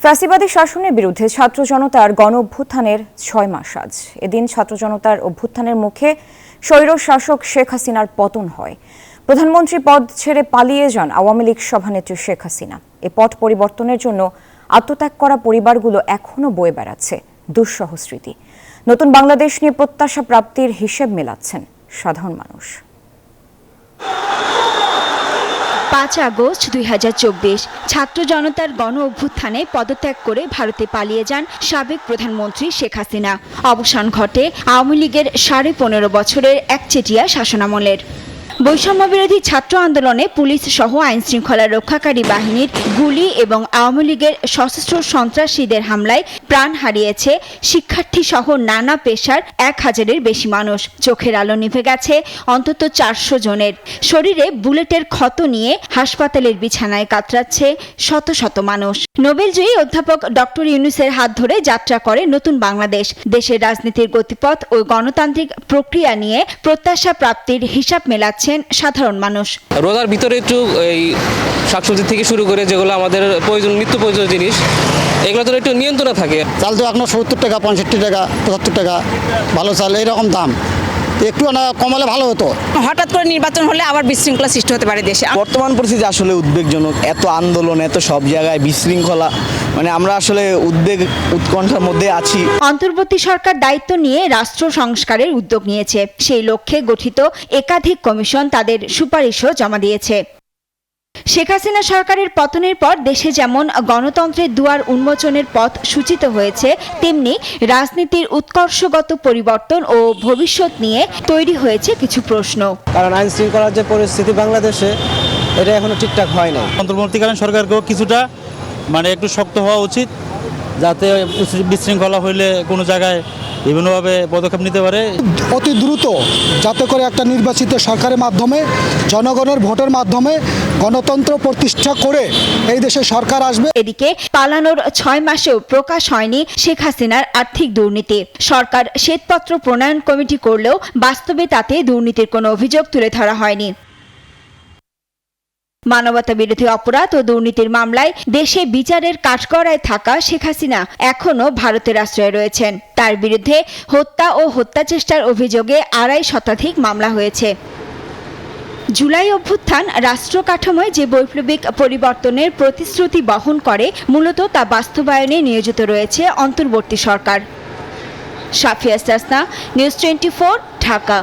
ফ্যাসিবাদী শাসনের বিরুদ্ধে ছাত্র জনতার গণ অভ্যুত্থানের ৬ মাস আজ। এদিন ছাত্র জনতার অভ্যুত্থানের মুখে স্বৈর শাসক শেখ হাসিনার পতন হয়। প্রধানমন্ত্রী পদ ছেড়ে পালিয়ে যান আওয়ামী লীগ সভানেত্রী শেখ হাসিনা। এ পট পরিবর্তনের জন্য আত্মত্যাগ করা পরিবারগুলো এখনো বয়ে বেড়াচ্ছে দুঃসহ স্মৃতি। নতুন বাংলাদেশ নিয়ে প্রত্যাশা প্রাপ্তির হিসেব মেলাচ্ছেন সাধারণ মানুষ। ৫ আগস্ট ২০২৪ ছাত্র জনতার গণ অভ্যুত্থানে পদত্যাগ করে ভারতে পালিয়ে যান সাবেক প্রধানমন্ত্রী শেখ হাসিনা। অবসান ঘটে আওয়ামী লীগের ১৫.৫ বছরের একচেটিয়া শাসনামলের। বৈষম্য বিরোধী ছাত্র আন্দোলনে পুলিশ সহ আইন শৃঙ্খলা রক্ষাকারী বাহিনীর গুলি এবং আওয়ামী লীগের সশস্ত্র সন্ত্রাসীদের হামলায় প্রাণ হারিয়েছে শিক্ষার্থী সহ নানা পেশার ১,০০০-এর বেশি মানুষ। চোখের আলো নিভে গেছে অন্তত ৪০০ জনের। শরীরে বুলেটের ক্ষত নিয়ে হাসপাতালের বিছানায় কাতরাচ্ছে শত শত মানুষ। নোবেলজয়ী অধ্যাপক ডক্টর ইউনূসের হাত ধরে যাত্রা করে নতুন বাংলাদেশ। দেশের রাজনীতির গতিপথ ও গণতান্ত্রিক প্রক্রিয়া নিয়ে প্রত্যাশা প্রাপ্তির হিসাব মেলাচ্ছে সাধারণ মানুষ। রোজার ভিতরে একটু এই শাকসবজি থেকে শুরু করে যেগুলো আমাদের নিত্য প্রয়োজনীয় জিনিস, এগুলো তো একটু নিয়ন্ত্রণে থাকে। চাল তো এখনো ৭০ টাকা, ৬৫ টাকা, ৭৫ টাকা ভালো চাল, এইরকম দাম। একটু কমালে ভালো হতো। হঠাৎ করে নির্বাচন হলে আবার বিশৃঙ্খলা সৃষ্টি হতে পারে দেশে। বর্তমান পরিস্থিতি আসলে উদ্বেগজনক। এত আন্দোলন, এত সব জায়গায় বিশৃঙ্খলা, আমরা আসলে উৎকণ্ঠার মধ্যে আছি। অন্তর্বর্তী সরকার দায়িত্ব নিয়ে রাষ্ট্র সংস্কারের উদ্যোগ নিয়েছে। সেই লক্ষ্যে গঠিত একাধিক কমিশন তাদের সুপারিশও জমা দিয়েছে। শেখ হাসিনা সরকারের পতনের পর দেশে যেমন গণতন্ত্রের দুয়ার উন্মোচনের পথ সূচিত হয়েছে, তেমনি রাজনীতির উৎকর্ষগত পরিবর্তন ও ভবিষ্যৎ নিয়ে তৈরি হয়েছে কিছু প্রশ্ন। কারণ আইন শৃঙ্খলার যে পরিস্থিতি বাংলাদেশে, এটা এখনো ঠিকঠাক হয় না। অন্তর্বর্তীকালীন সরকারকেও কিছুটা একটু শক্ত হওয়া উচিত, যাতে বিশৃঙ্খলা হইলে কোনো জায়গায় বিভিন্নভাবে পদক্ষেপ নিতে পারে। অতি দ্রুত যাতে করে একটা নির্বাচিত সরকারের মাধ্যমে, জনগণের ভোটের মাধ্যমে গণতন্ত্র প্রতিষ্ঠা করে এই দেশে সরকার আসবে। এদিকে পালানোর ৬ মাসেও প্রকাশ হয়নি শেখ হাসিনার আর্থিক দুর্নীতি। সরকার শ্বেতপত্র প্রণয়ন কমিটি করলেও বাস্তবে তাতে দুর্নীতির কোনো অভিযোগ তুলে ধরা হয়নি। মানবতা বিরোধী অপরাধ ও দুর্নীতির মামলায় দেশে বিচারের কাঠগড়ায় থাকা শেখ হাসিনা এখনও ভারতের আশ্রয়ে রয়েছেন। তার বিরুদ্ধে হত্যা ও হত্যাচেষ্টার অভিযোগে ২৫ শতাধিক মামলা হয়েছে। জুলাই অভ্যুত্থান রাষ্ট্র কাঠামোয় যে বৈপ্লবিক পরিবর্তনের প্রতিশ্রুতি বহন করে, মূলত তা বাস্তবায়নে নিয়োজিত রয়েছে অন্তর্বর্তী সরকার। সাফিয়া ইসলাম, নিউজ 24, ঢাকা।